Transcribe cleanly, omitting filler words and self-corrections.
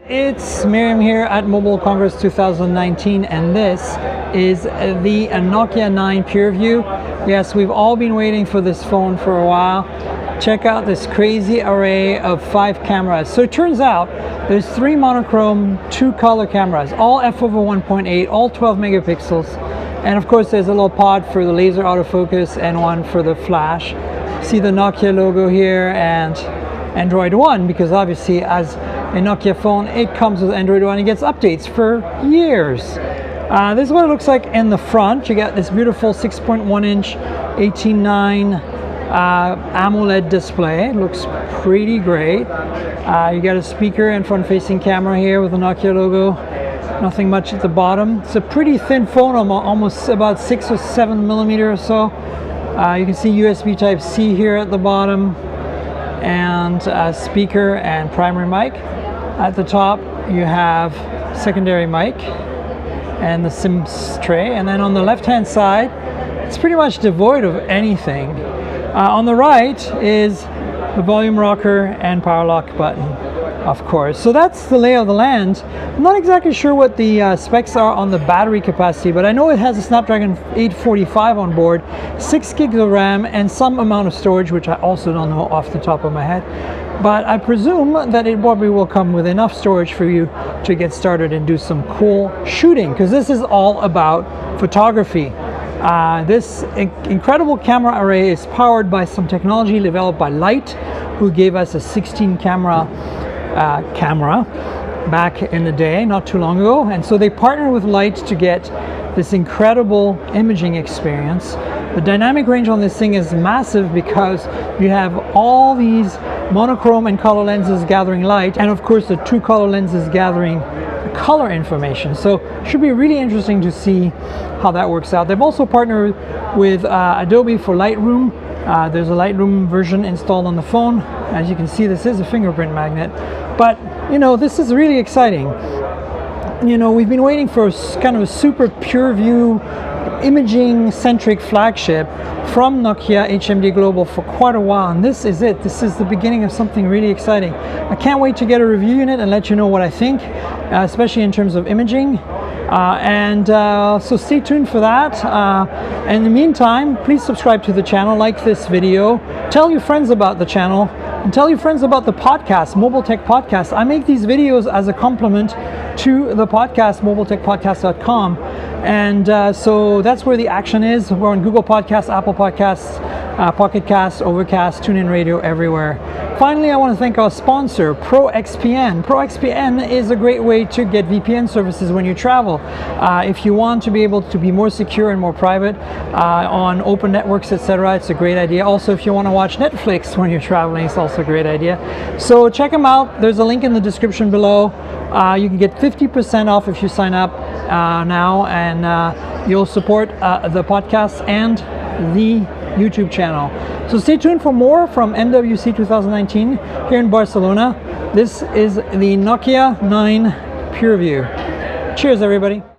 It's Miriam here at Mobile Congress 2019, and this is the Nokia 9 PureView. Yes, we've all been waiting for this phone for a while. Check out this crazy array of 5 cameras. So it turns out there's 3 monochrome, 2 color cameras, all f/1.8, all 12 megapixels. And of course there's a little pod for the laser autofocus and one for the flash. See the Nokia logo here and Android One, because obviously as a Nokia phone, it comes with Android One. It gets updates for years. This is what it looks like in the front. You got this beautiful 6.1 inch 18:9 AMOLED display. It looks pretty great. You got a speaker and front-facing camera here with the Nokia logo. Nothing much at the bottom. It's a pretty thin phone, almost about 6 or 7 millimeter or so. You can see USB Type-C here at the bottom, and a speaker and primary mic. At the top you have secondary mic and the SIM tray, and then on the left hand side it's pretty much devoid of anything. On the right is the volume rocker and power lock button, of course. So that's the lay of the land. I'm not exactly sure what the specs are on the battery capacity, but I know it has a Snapdragon 845 on board, 6 gigs of RAM, and some amount of storage, which I also don't know off the top of my head. But I presume that it probably will come with enough storage for you to get started and do some cool shooting, because this is all about photography. This incredible camera array is powered by some technology developed by Light, who gave us a 16 camera back in the day, not too long ago. And so they partnered with Light to get this incredible imaging experience. The dynamic range on this thing is massive because you have all these monochrome and color lenses gathering light, and of course the 2 color lenses gathering color information. So it should be really interesting to see how that works out. They've also partnered with Adobe for Lightroom. There's a Lightroom version installed on the phone. As you can see, this is a fingerprint magnet. But you know, this is really exciting. You know, we've been waiting for kind of a super PureView imaging centric flagship from Nokia HMD Global for quite a while, and this is it. This is the beginning of something really exciting. I can't wait to get a review unit and let you know what I think, especially in terms of imaging. So stay tuned for that. In the meantime, please subscribe to the channel, like this video, tell your friends about the channel, and tell your friends about the podcast, Mobile Tech Podcast. I make these videos as a complement to the podcast, mobiletechpodcast.com. And so that's where the action is. We're on Google Podcasts, Apple Podcasts, Pocket Casts, Overcast, TuneIn Radio, everywhere. Finally, I want to thank our sponsor, ProXPN. ProXPN is a great way to get VPN services when you travel. If you want to be able to be more secure and more private on open networks, etc., it's a great idea. Also, if you want to watch Netflix when you're traveling, it's also a great idea. So check them out. There's a link in the description below. You can get 50% off if you sign up now, and you'll support the podcast and the YouTube channel. So stay tuned for more from MWC 2019 here in Barcelona. This is the Nokia 9 PureView. Cheers, everybody.